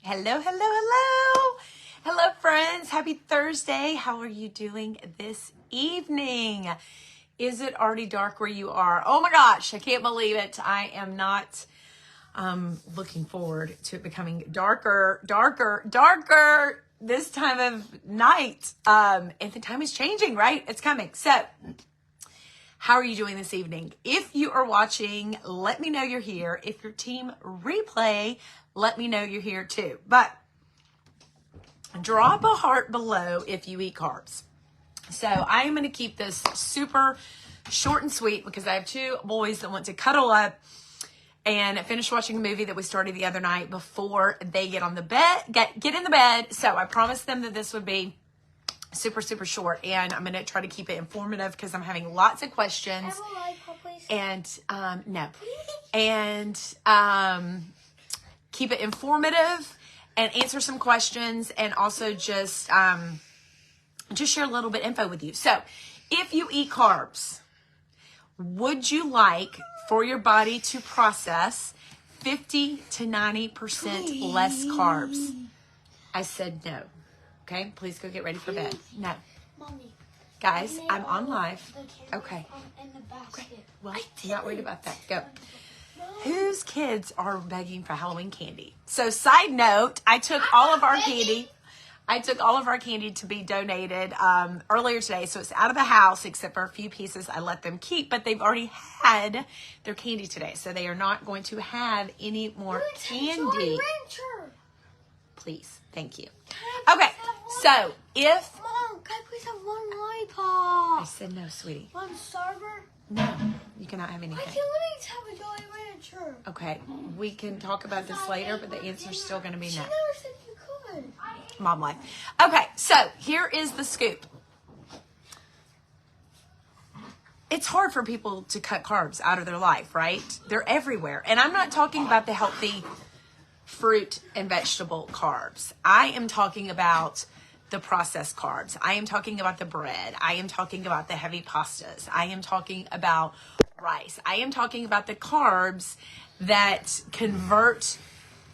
Hello, hello, hello. Hello, friends. Happy Thursday. How are you doing this evening? Is it already dark where you are? Oh my gosh, I can't believe it. I am not looking forward to it becoming darker this time of night. And the time is changing, right? It's coming. So, how are you doing this evening? If you are watching, let me know you're here. If you're team replay, let me know you're here too. But drop a heart below if you eat carbs. So I am going to keep this super short and sweet because I have two boys that want to cuddle up and finish watching a movie that we started the other night before they get on the bed, get in the bed. So I promised them that this would be super short, and I'm going to try to keep it informative because I'm having lots of questions. And no. And keep it informative and answer some questions, and also just share a little bit info with you. So if you eat carbs, would you like for your body to process 50 to 90% less carbs? I said no. Okay, please go get ready for bed. No. Mommy. Guys, I'm on live. Okay. In the basket. Okay. Well, I'm not worried about that. Go. Whose kids are begging for Halloween candy? So, side note, I took all of our candy. I took all of our candy to be donated earlier today. So it's out of the house except for a few pieces I let them keep, but they've already had their candy today. So they are not going to have any more candy. Please. Thank you. Okay. So if... Mom, can I please have one lollipop? I said no, sweetie. One Starburst? No, you cannot have anything. I can literally have a Jolly Rancher. Okay, we can talk about this later, but the answer's still going to be no. She never said you could. Mom life. Okay, so here is the scoop. It's hard for people to cut carbs out of their life, right? They're everywhere. And I'm not talking about the healthy fruit and vegetable carbs. I am talking about the processed carbs. I am talking about the bread. I am talking about the heavy pastas. I am talking about rice. I am talking about the carbs that convert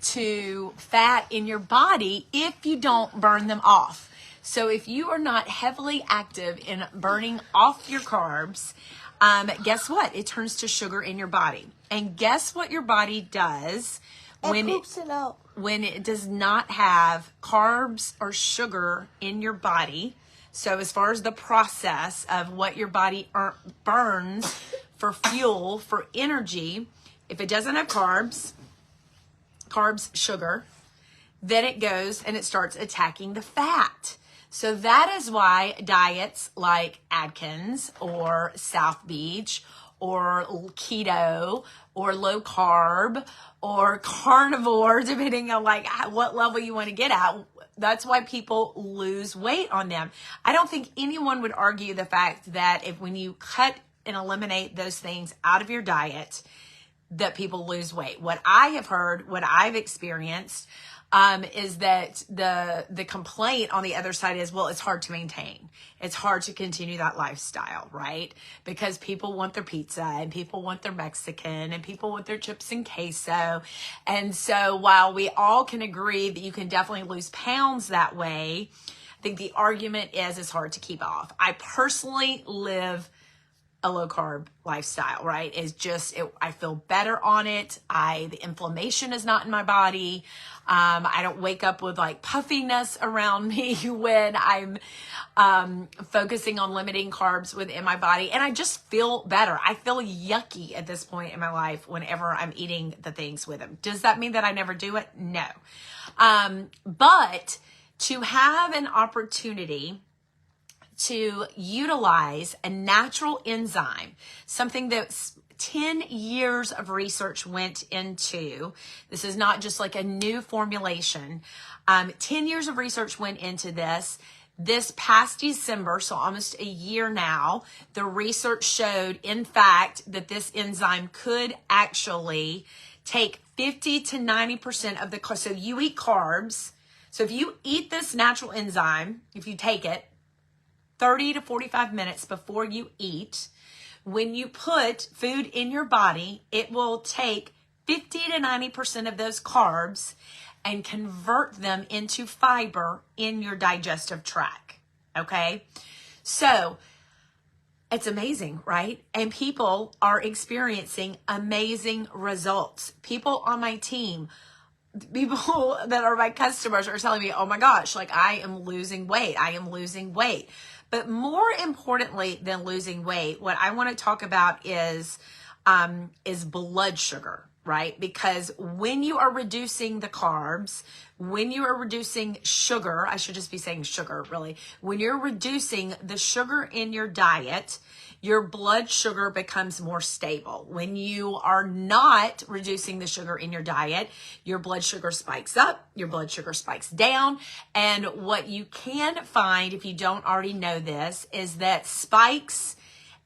to fat in your body if you don't burn them off. So if you are not heavily active in burning off your carbs, guess what? It turns to sugar in your body. And guess what your body does when it does not have carbs or sugar in your body? So as far as the process of what your body burns for fuel, for energy, if it doesn't have carbs, sugar, then it goes and it starts attacking the fat. So that is why diets like Atkins or South Beach or keto or low carb or carnivore, depending on like what level you want to get at, that's why people lose weight on them. I don't think anyone would argue the fact that when you cut and eliminate those things out of your diet, that people lose weight. What I have heard, what I've experienced, is that the complaint on the other side is, well, it's hard to maintain. It's hard to continue that lifestyle, right? Because people want their pizza and people want their Mexican and people want their chips and queso. And so while we all can agree that you can definitely lose pounds that way, I think the argument is it's hard to keep off. I personally live a low carb lifestyle, right? I feel better on it. The inflammation is not in my body. I don't wake up with like puffiness around me when I'm focusing on limiting carbs within my body. And I just feel better. I feel yucky at this point in my life whenever I'm eating the things with them. Does that mean that I never do it? No. But to have an opportunity to utilize a natural enzyme, something that's 10 years of research went into. This is not just like a new formulation. 10 years of research went into this. This past December, so almost a year now, the research showed, in fact, that this enzyme could actually take 50 to 90% of the carbs. So you eat carbs. So if you eat this natural enzyme, if you take it 30 to 45 minutes before you eat, when you put food in your body, it will take 50 to 90% of those carbs and convert them into fiber in your digestive tract. Okay? So it's amazing, right? And people are experiencing amazing results. People on my team, people that are my customers are telling me, oh my gosh, like I am losing weight. I am losing weight. But more importantly than losing weight, what I want to talk about is blood sugar, right? Because when you are reducing the carbs, when you are reducing sugar, I should just be saying sugar, really. When you're reducing the sugar in your diet, your blood sugar becomes more stable. When you are not reducing the sugar in your diet, your blood sugar spikes up, your blood sugar spikes down. And what you can find, if you don't already know this, is that spikes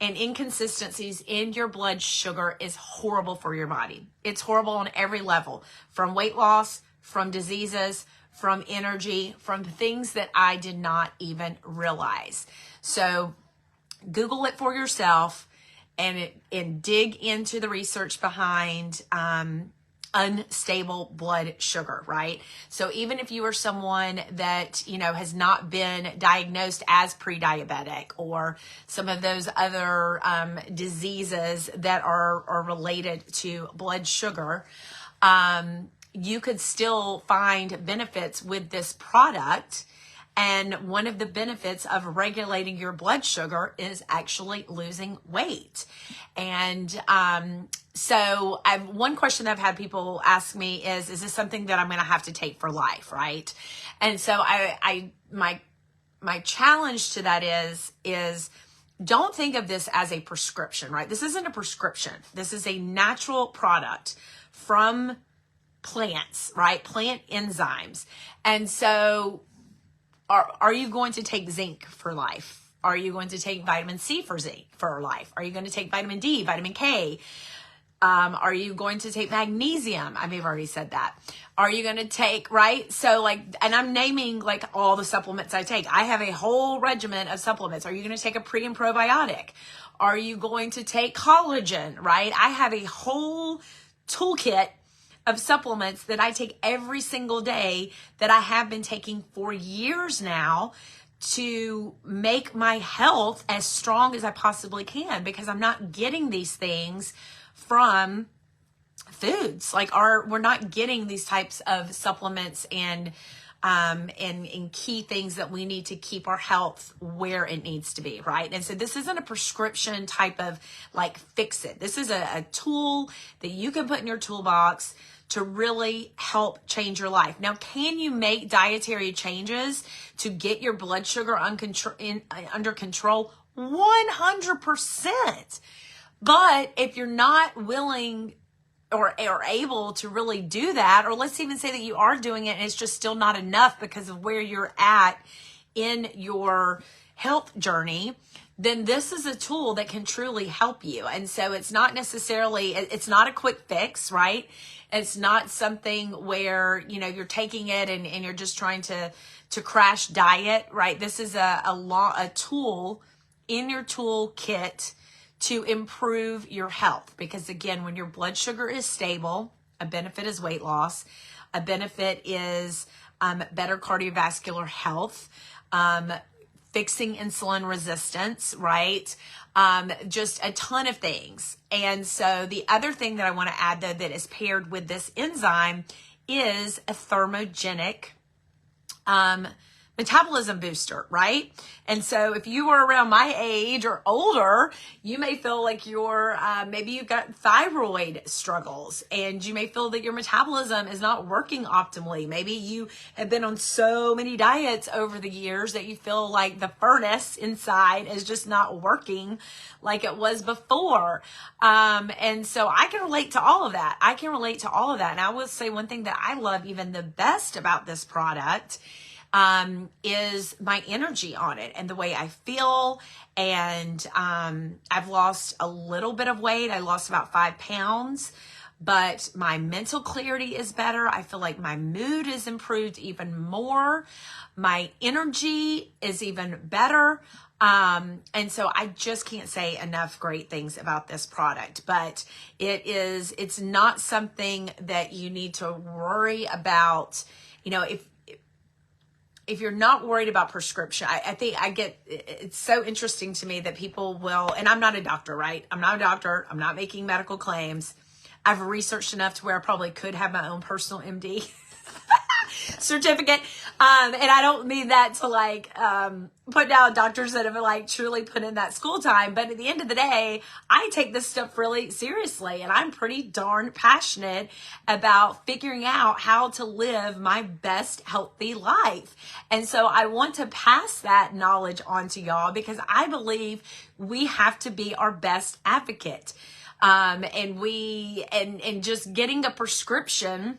and inconsistencies in your blood sugar is horrible for your body. It's horrible on every level, from weight loss, from diseases, from energy, from things that I did not even realize. So Google it for yourself and dig into the research behind unstable blood sugar, right? So even if you are someone that, has not been diagnosed as pre-diabetic or some of those other diseases that are related to blood sugar, you could still find benefits with this product. And one of the benefits of regulating your blood sugar is actually losing weight. And so one question that I've had people ask me is this something that I'm going to have to take for life, right? And so my challenge to that is don't think of this as a prescription, right? This isn't a prescription. This is a natural product from plants, right? Plant enzymes. And so are you going to take zinc for life? Are you going to take vitamin C for life? Are you going to take vitamin D, vitamin K? Are you going to take magnesium? I may have already said that. Are you going to take, right? So and I'm naming all the supplements I take. I have a whole regimen of supplements. Are you going to take a pre and probiotic? Are you going to take collagen, right? I have a whole toolkit of supplements that I take every single day that I have been taking for years now to make my health as strong as I possibly can, because I'm not getting these things from foods. We're not getting these types of supplements and key things that we need to keep our health where it needs to be, right? And so this isn't a prescription type of fix it. This is a tool that you can put in your toolbox to really help change your life. Now, can you make dietary changes to get your blood sugar under control? 100%. But if you're not willing or able to really do that, or let's even say that you are doing it and it's just still not enough because of where you're at in your health journey, then this is a tool that can truly help you. And so it's not a quick fix, right? It's not something where, you're taking it and you're just trying to crash diet, right? This is a tool in your toolkit to improve your health. Because again, when your blood sugar is stable, a benefit is weight loss. A benefit is better cardiovascular health, fixing insulin resistance, right? Just a ton of things. And so the other thing that I want to add, though, that is paired with this enzyme is a thermogenic metabolism booster, right? And so if you are around my age or older, you may feel like maybe you've got thyroid struggles and you may feel that your metabolism is not working optimally. Maybe you have been on so many diets over the years that you feel like the furnace inside is just not working like it was before. And so I can relate to all of that. And I will say one thing that I love even the best about this product is my energy on it and the way I feel. And I've lost a little bit of weight. I lost about 5 pounds, but my mental clarity is better. I feel like my mood is improved even more. My energy is even better. And so I just can't say enough great things about this product, but it's not something that you need to worry about. You know, if you're not worried about prescription, I think it's so interesting to me that people will, and I'm not a doctor, right? I'm not a doctor. I'm not making medical claims. I've researched enough to where I probably could have my own personal MD certificate. And I don't mean that to like, put down doctors that have like truly put in that school time. But at the end of the day, I take this stuff really seriously, and I'm pretty darn passionate about figuring out how to live my best healthy life. And so I want to pass that knowledge on to y'all, because I believe we have to be our best advocate. And just getting a prescription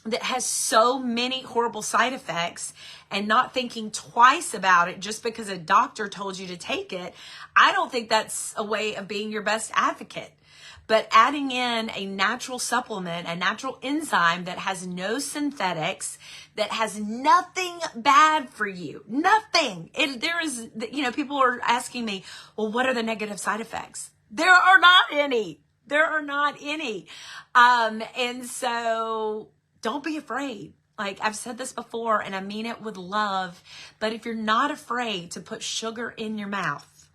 that has so many horrible side effects and not thinking twice about it just because a doctor told you to take it, I don't think that's a way of being your best advocate. But adding in a natural supplement, a natural enzyme that has no synthetics, that has nothing bad for you, nothing. There is, you know, people are asking me, well, what are the negative side effects? There are not any. There are not any. And so don't be afraid. Like I've said this before, and I mean it with love, but if you're not afraid to put sugar in your mouth,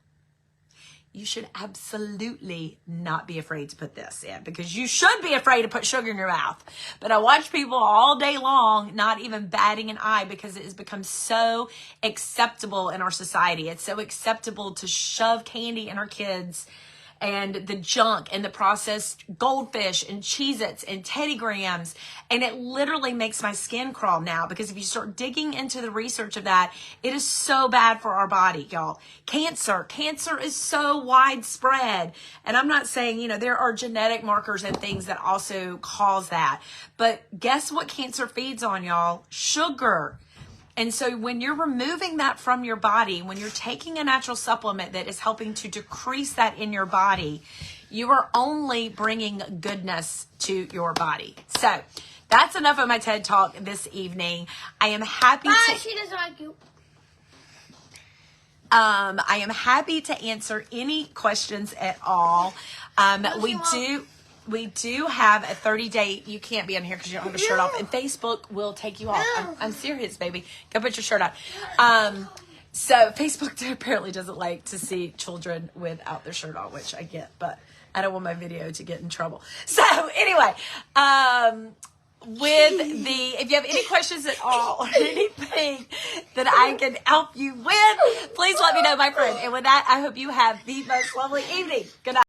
you should absolutely not be afraid to put this in, because you should be afraid to put sugar in your mouth. But I watch people all day long not even batting an eye, because it has become so acceptable in our society. It's so acceptable to shove candy in our kids, and the junk and the processed goldfish and Cheez-Its and Teddy Grahams. And it literally makes my skin crawl now, because if you start digging into the research of that, it is so bad for our body, y'all. Cancer is so widespread. And I'm not saying, you know, there are genetic markers and things that also cause that. But guess what cancer feeds on, y'all? Sugar. And so when you're removing that from your body, when you're taking a natural supplement that is helping to decrease that in your body, you are only bringing goodness to your body. So that's enough of my TED Talk this evening. I am happy She doesn't like you. I am happy to answer any questions at all. We do have a 30-day, you can't be on here because you don't have a shirt off, and Facebook will take you off. I'm serious, baby. Go put your shirt on. So Facebook apparently doesn't like to see children without their shirt on, which I get, but I don't want my video to get in trouble. So anyway, if you have any questions at all or anything that I can help you with, please let me know, my friend. And with that, I hope you have the most lovely evening. Good night.